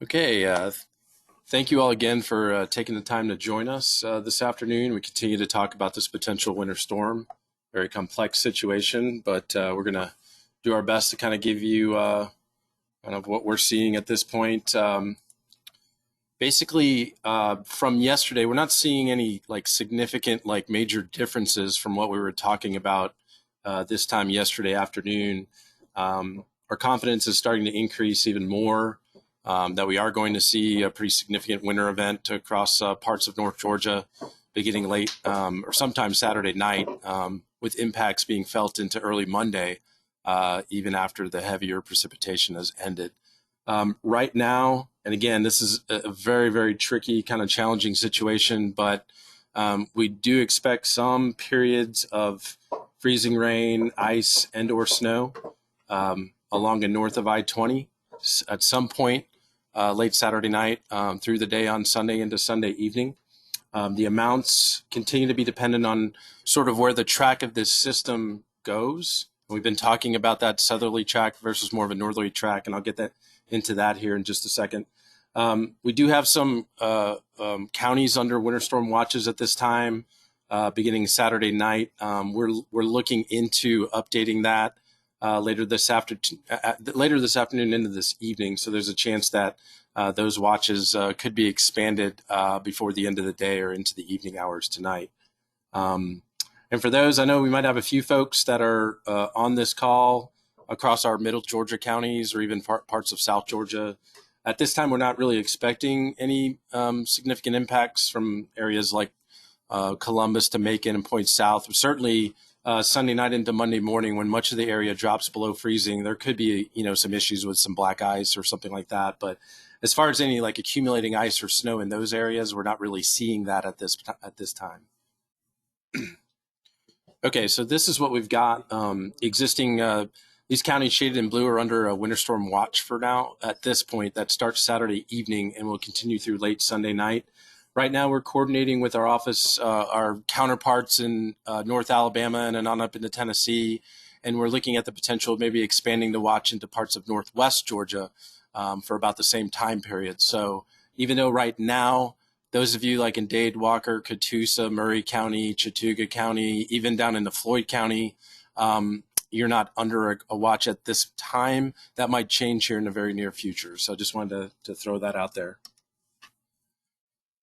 Okay, thank you all again for taking the time to join us this afternoon. We continue to talk about this potential winter storm, very complex situation, but we're going to do our best to kind of give you kind of what we're seeing at this point. Basically, from yesterday, we're not seeing any like significant, like major differences from what we were talking about this time yesterday afternoon. Our confidence is starting to increase even more. That we are going to see a pretty significant winter event across parts of North Georgia beginning late or sometime Saturday night, with impacts being felt into early Monday, even after the heavier precipitation has ended. Right now, and again, this is a very, very tricky, kind of challenging situation, but we do expect some periods of freezing rain, ice, and or snow along and north of I-20 at some point late Saturday night through the day on Sunday into Sunday evening. The amounts continue to be dependent on sort of where the track of this system goes. We've been talking about that southerly track versus more of a northerly track, and I'll get into that here in just a second. We do have some counties under winter storm watches at this time, beginning Saturday night. We're looking into updating that later this afternoon into this evening. So there's a chance that those watches could be expanded before the end of the day or into the evening hours tonight. And for those, I know we might have a few folks that are on this call across our middle Georgia counties or even parts of South Georgia. At this time, we're not really expecting any significant impacts from areas like Columbus to Macon and points south. Certainly, Sunday night into Monday morning, when much of the area drops below freezing, there could be some issues with some black ice or something like that. But as far as any like accumulating ice or snow in those areas, we're not really seeing that at this time. Okay, so this is what we've got existing. These counties shaded in blue are under a winter storm watch for now at this point. That starts Saturday evening and will continue through late Sunday night. Right now, we're coordinating with our office, our counterparts in North Alabama and on up into Tennessee, and we're looking at the potential of maybe expanding the watch into parts of Northwest Georgia for about the same time period. So even though right now, those of you like in Dade, Walker, Catoosa, Murray County, Chattooga County, even down into Floyd County, you're not under a watch at this time. That might change here in the very near future. So I just wanted to throw that out there.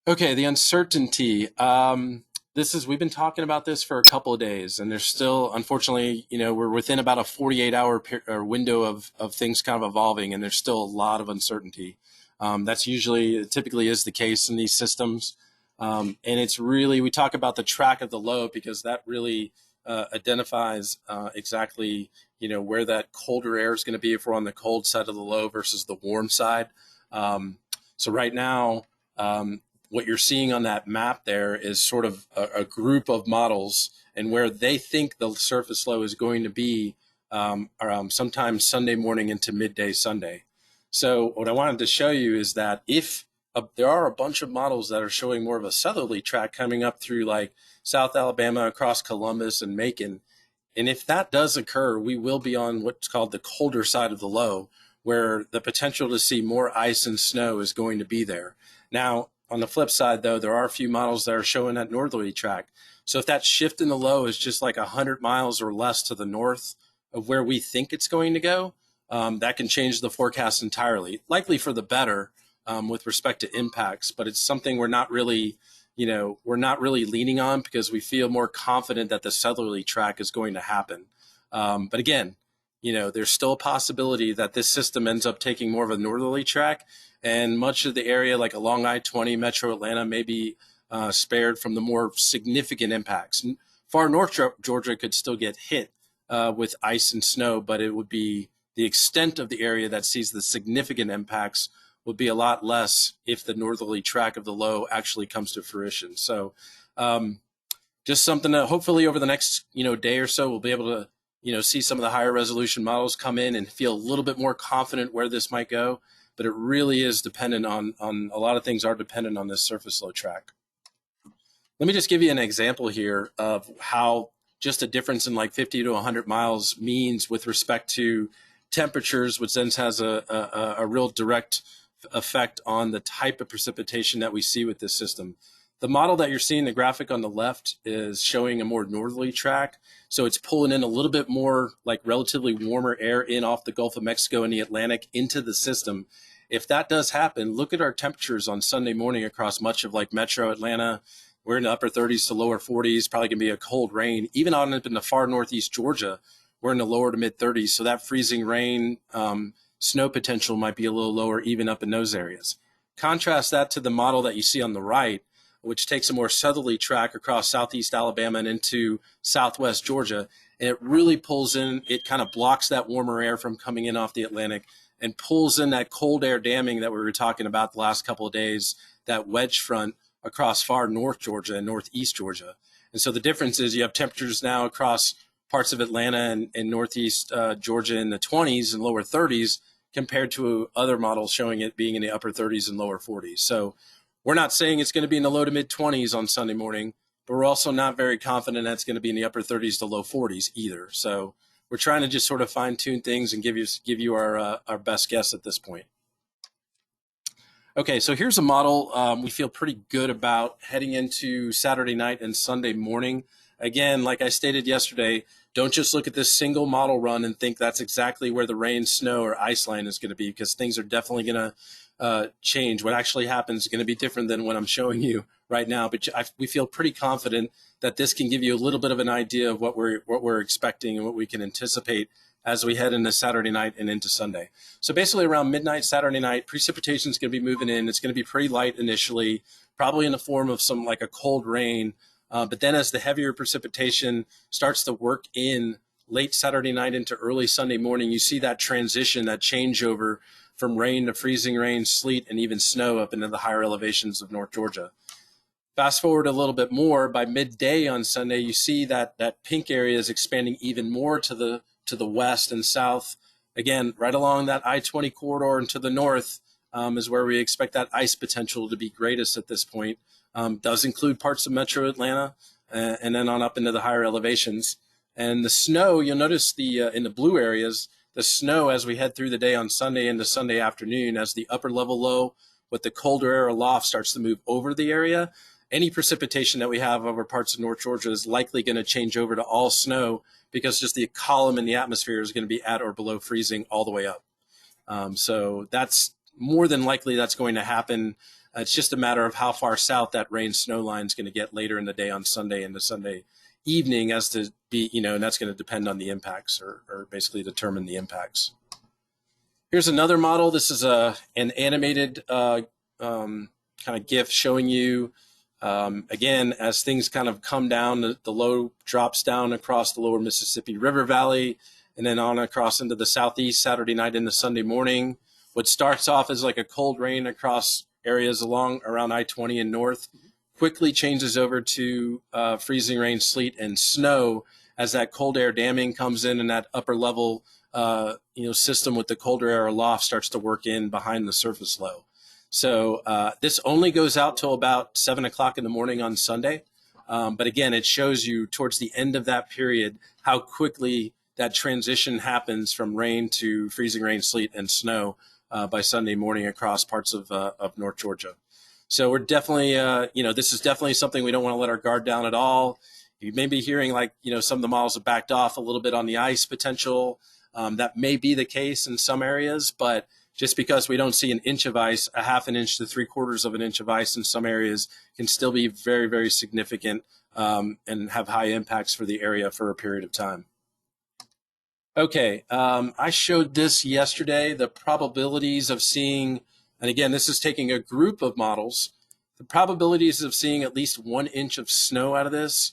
Okay, the uncertainty. We've been talking about this for a couple of days, and there's still, unfortunately, we're within about a 48-hour window of things kind of evolving, and there's still a lot of uncertainty. That's typically is the case in these systems. And it's really, we talk about the track of the low because that really identifies exactly, where that colder air is going to be if we're on the cold side of the low versus the warm side. So right now, what you're seeing on that map there is sort of a group of models and where they think the surface low is going to be around sometime Sunday morning into midday Sunday. So what I wanted to show you is that if there are a bunch of models that are showing more of a southerly track coming up through like South Alabama across Columbus and Macon. And if that does occur, we will be on what's called the colder side of the low, where the potential to see more ice and snow is going to be there. Now, on the flip side, though, there are a few models that are showing that northerly track. So if that shift in the low is just like 100 miles or less to the north of where we think it's going to go, that can change the forecast entirely, likely for the better with respect to impacts. But it's something we're not really leaning on because we feel more confident that the southerly track is going to happen. But again, there's still a possibility that this system ends up taking more of a northerly track, and much of the area, like along I-20, Metro Atlanta, may be spared from the more significant impacts. Far north Georgia could still get hit with ice and snow, but it would be the extent of the area that sees the significant impacts would be a lot less if the northerly track of the low actually comes to fruition. So just something that hopefully over the next day or so we'll be able to see some of the higher resolution models come in and feel a little bit more confident where this might go. But it really is dependent on a lot of things are dependent on this surface low track. Let me just give you an example here of how just a difference in like 50 to 100 miles means with respect to temperatures, which then has a real direct effect on the type of precipitation that we see with this system. The model that you're seeing, the graphic on the left, is showing a more northerly track. So it's pulling in a little bit more like relatively warmer air in off the Gulf of Mexico and the Atlantic into the system. If that does happen, look at our temperatures on Sunday morning across much of like metro Atlanta. We're in the upper 30s to lower 40s, probably going to be a cold rain. Even on up in the far northeast Georgia, we're in the lower to mid 30s. So that freezing rain, snow potential might be a little lower even up in those areas. Contrast that to the model that you see on the right, which takes a more southerly track across southeast Alabama and into southwest Georgia. And it really pulls in, it kind of blocks that warmer air from coming in off the Atlantic and pulls in that cold air damming that we were talking about the last couple of days, that wedge front across far north Georgia and northeast Georgia. And so the difference is you have temperatures now across parts of Atlanta and northeast Georgia in the 20s and lower 30s compared to other models showing it being in the upper 30s and lower 40s. So we're not saying it's going to be in the low to mid 20s on Sunday morning, but we're also not very confident that's going to be in the upper 30s to low 40s either. So we're trying to just sort of fine tune things and give you our best guess at this point. Okay, so here's a model we feel pretty good about heading into Saturday night and Sunday morning. Again, like I stated yesterday, don't just look at this single model run and think that's exactly where the rain, snow, or ice line is going to be, because things are definitely going to change. What actually happens is going to be different than what I'm showing you right now, but we feel pretty confident that this can give you a little bit of an idea of what we're expecting and what we can anticipate as we head into Saturday night and into Sunday. So basically around midnight Saturday night, precipitation is going to be moving in. It's going to be pretty light initially, probably in the form of some like a cold rain. But then as the heavier precipitation starts to work in late Saturday night into early Sunday morning, you see that transition, that changeover from rain to freezing rain, sleet, and even snow up into the higher elevations of North Georgia. Fast forward a little bit more, by midday on Sunday, you see that pink area is expanding even more to the west and south. Again, right along that I-20 corridor and to the north is where we expect that ice potential to be greatest at this point. Does include parts of metro Atlanta and then on up into the higher elevations. And the snow, you'll notice in the blue areas, the snow as we head through the day on Sunday into Sunday afternoon, as the upper level low with the colder air aloft starts to move over the area, any precipitation that we have over parts of North Georgia is likely going to change over to all snow, because just the column in the atmosphere is going to be at or below freezing all the way up. So that's more than likely that's going to happen. It's just a matter of how far south that rain snow line is going to get later in the day on Sunday into Sunday evening, as to be, and that's going to depend on the impacts or basically determine the impacts. Here's another model. This is an animated kind of GIF showing you, again, as things kind of come down, the low drops down across the lower Mississippi River Valley and then on across into the southeast Saturday night into Sunday morning. What starts off as like a cold rain across areas around I-20 and north quickly changes over to freezing rain, sleet, and snow as that cold air damming comes in and that upper level system with the colder air aloft starts to work in behind the surface low. So this only goes out till about 7 o'clock in the morning on Sunday. But again, it shows you towards the end of that period how quickly that transition happens from rain to freezing rain, sleet, and snow by Sunday morning across parts of North Georgia. So we're definitely, this is definitely something we don't want to let our guard down at all. You may be hearing like, some of the models have backed off a little bit on the ice potential. That may be the case in some areas, but just because we don't see an inch of ice, a half an inch to 3/4 of an inch of ice in some areas can still be very, very significant and have high impacts for the area for a period of time. Okay, I showed this yesterday, the probabilities of seeing, and again, this is taking a group of models, the probabilities of seeing at least 1 inch of snow out of this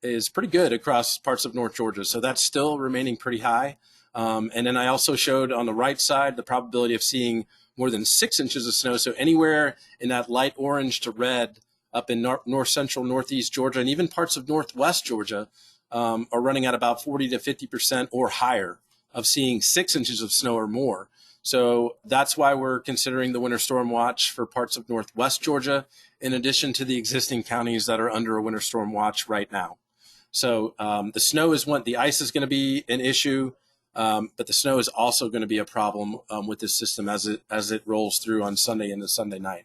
is pretty good across parts of North Georgia. So that's still remaining pretty high. And then I also showed on the right side the probability of seeing more than 6 inches of snow. So anywhere in that light orange to red up in north central, northeast Georgia, and even parts of northwest Georgia are running at about 40 to 50% or higher of seeing 6 inches of snow or more. So that's why we're considering the winter storm watch for parts of northwest Georgia, in addition to the existing counties that are under a winter storm watch right now. So the snow is the ice is going to be an issue. But the snow is also going to be a problem with this system as it rolls through on Sunday into Sunday night.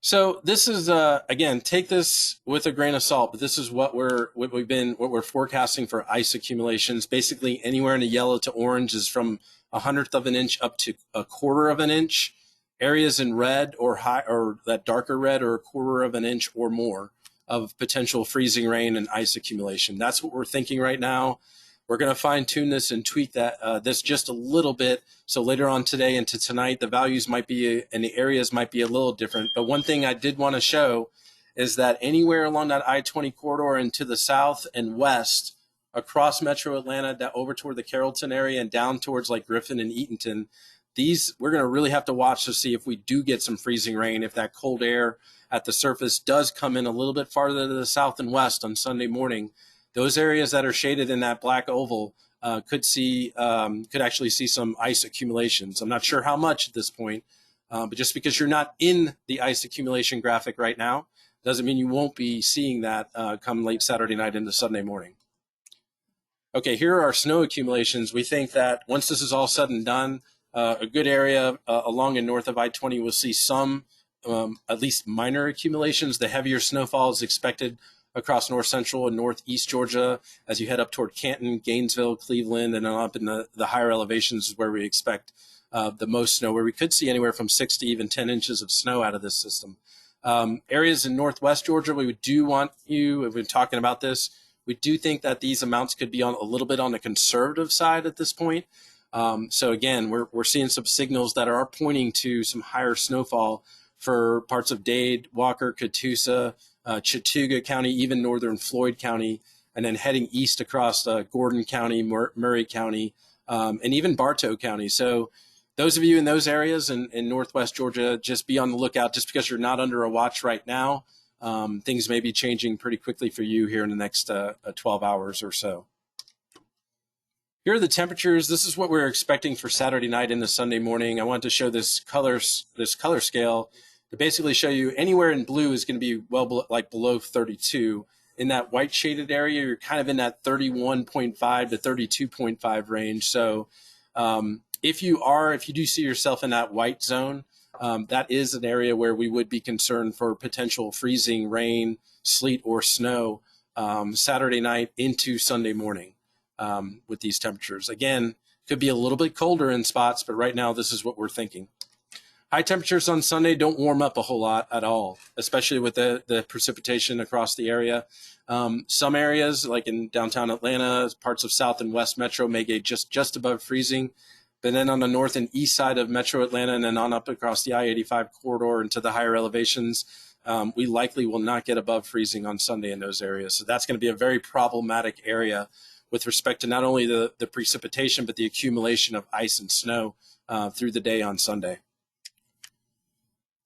So this is again, take this with a grain of salt, but this is what we're forecasting for ice accumulations. Basically, anywhere in the yellow to orange is from 1/100th of an inch up to 1/4 of an inch. Areas in red or high, or that darker red, or 1/4 of an inch or more of potential freezing rain and ice accumulation. That's what we're thinking right now. We're going to fine tune this and tweak that this just a little bit. So later on today into tonight, the values might be and the areas might be a little different. But one thing I did want to show is that anywhere along that I-20 corridor and to the south and west, across Metro Atlanta, over toward the Carrollton area and down towards like Griffin and Eatonton, these we're going to really have to watch to see if we do get some freezing rain, if that cold air at the surface does come in a little bit farther to the south and west on Sunday morning. Those areas that are shaded in that black oval could actually see some ice accumulations. I'm not sure how much at this point, but just because you're not in the ice accumulation graphic right now doesn't mean you won't be seeing that come late Saturday night into Sunday morning. Okay, here are our snow accumulations. We think that once this is all said and done, a good area along and north of I-20 will see some, at least minor accumulations. The heavier snowfall is expected across north central and northeast Georgia as you head up toward Canton, Gainesville, Cleveland, and then up in the higher elevations is where we expect the most snow, where we could see anywhere from 6 to even 10 inches of snow out of this system. Areas in northwest Georgia, we've been talking about this, we do think that these amounts could be a little bit on the conservative side at this point. So again, we're seeing some signals that are pointing to some higher snowfall for parts of Dade, Walker, Catoosa, Chattooga County, even northern Floyd County, and then heading east across Gordon County, Murray County, and even Bartow County. So those of you in those areas in northwest Georgia, just be on the lookout. Just because you're not under a watch right now, things may be changing pretty quickly for you here in the next 12 hours or so. Here are the temperatures. This is what we're expecting for Saturday night into Sunday morning. I wanted to show this color scale to basically show you anywhere in blue is going to be well below 32. In that white shaded area, you're kind of in that 31.5 to 32.5 range. So if you do see yourself in that white zone, that is an area where we would be concerned for potential freezing rain, sleet, or snow Saturday night into Sunday morning with these temperatures. Again, could be a little bit colder in spots, but right now this is what we're thinking. High temperatures on Sunday don't warm up a whole lot at all, especially with the precipitation across the area. Some areas, like in downtown Atlanta, parts of South and West Metro may get just above freezing. But then on the north and east side of Metro Atlanta and then on up across the I-85 corridor into the higher elevations, we likely will not get above freezing on Sunday in those areas. So that's going to be a very problematic area with respect to not only the precipitation, but the accumulation of ice and snow through the day on Sunday.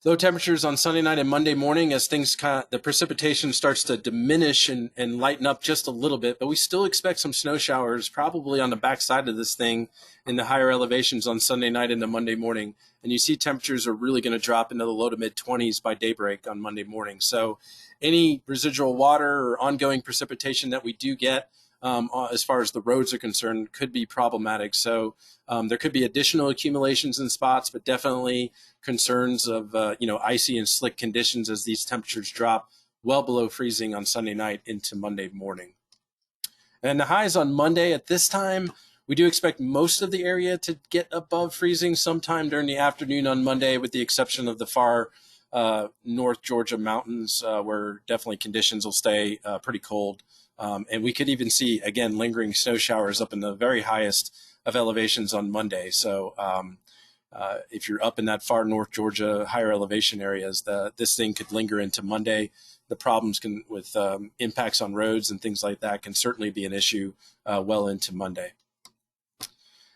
Low temperatures on Sunday night and Monday morning as the precipitation starts to diminish and lighten up just a little bit, but we still expect some snow showers probably on the backside of this thing in the higher elevations on Sunday night into Monday morning. And you see temperatures are really going to drop into the low to mid 20s by daybreak on Monday morning. So any residual water or ongoing precipitation that we do get as far as the roads are concerned could be problematic. So there could be additional accumulations in spots, but definitely concerns of icy and slick conditions as these temperatures drop well below freezing on Sunday night into Monday morning. And the highs on Monday at this time, we do expect most of the area to get above freezing sometime during the afternoon on Monday, with the exception of the far North Georgia mountains, where definitely conditions will stay pretty cold. And we could even see, again, lingering snow showers up in the very highest of elevations on Monday. So if you're up in that far North Georgia higher elevation areas, this thing could linger into Monday. The problems with impacts on roads and things like that can certainly be an issue well into Monday.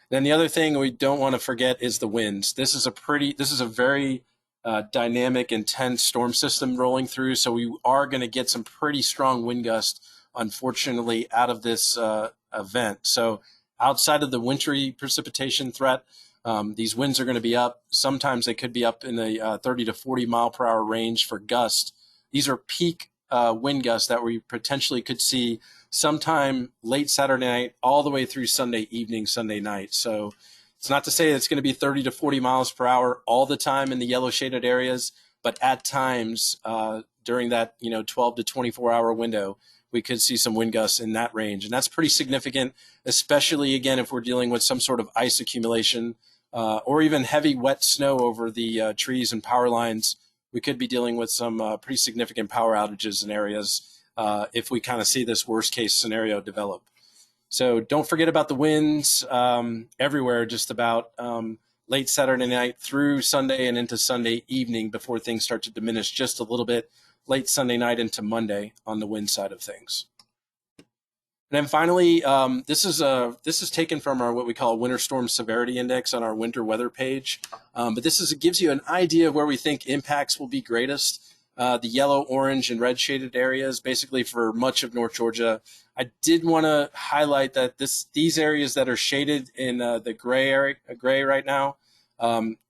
Then the other thing we don't want to forget is the winds. This is a very dynamic, intense storm system rolling through. So we are going to get some pretty strong wind gusts, unfortunately, out of this event. So outside of the wintry precipitation threat, these winds are going to be up. Sometimes they could be up in the 30 to 40 mile per hour range for gusts. These are peak wind gusts that we potentially could see sometime late Saturday night all the way through Sunday evening, Sunday night. So it's not to say it's going to be 30 to 40 miles per hour all the time in the yellow shaded areas, but at times during that 12 to 24 hour window, we could see some wind gusts in that range. And that's pretty significant, especially, again, if we're dealing with some sort of ice accumulation or even heavy wet snow over the trees and power lines. We could be dealing with some pretty significant power outages in areas if we kind of see this worst case scenario develop. So don't forget about the winds everywhere, just about late Saturday night through Sunday and into Sunday evening before things start to diminish just a little bit late Sunday night into Monday on the wind side of things. And then finally, this is taken from our what we call winter storm severity index on our winter weather page. But it gives you an idea of where we think impacts will be greatest. The yellow, orange, and red shaded areas, basically for much of North Georgia. I did want to highlight that these areas that are shaded in the gray right now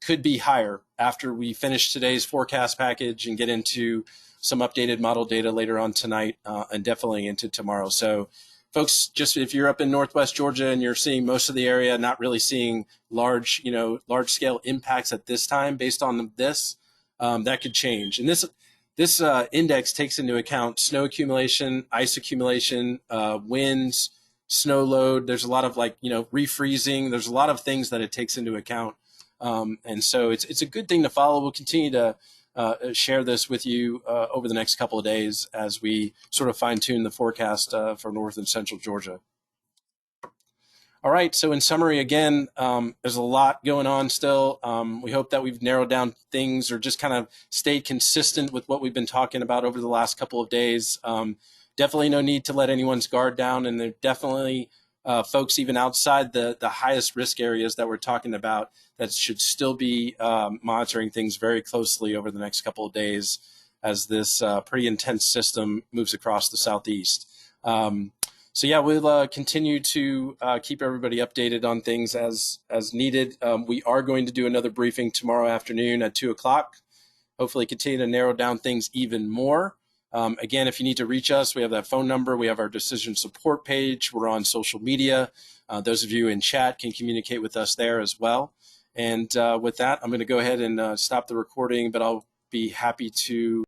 could be higher after we finish today's forecast package and get into some updated model data later on tonight and definitely into tomorrow. So folks, just if you're up in Northwest Georgia and you're seeing most of the area, not really seeing large scale impacts at this time based on this, that could change. And this index takes into account snow accumulation, ice accumulation, winds, snow load. There's a lot of refreezing. There's a lot of things that it takes into account. And so it's a good thing to follow. We'll continue to share this with you over the next couple of days as we sort of fine tune the forecast for North and Central Georgia. All right, so in summary, again, there's a lot going on still. We hope that we've narrowed down things or just kind of stayed consistent with what we've been talking about over the last couple of days. Definitely no need to let anyone's guard down, and there are definitely folks even outside the highest risk areas that we're talking about that should still be monitoring things very closely over the next couple of days as this pretty intense system moves across the southeast. So yeah, we'll continue to keep everybody updated on things as needed. We are going to do another briefing tomorrow afternoon at 2 o'clock. Hopefully continue to narrow down things even more. Again, if you need to reach us, we have that phone number. We have our decision support page. We're on social media. Those of you in chat can communicate with us there as well. And with that, I'm going to go ahead and stop the recording, but I'll be happy to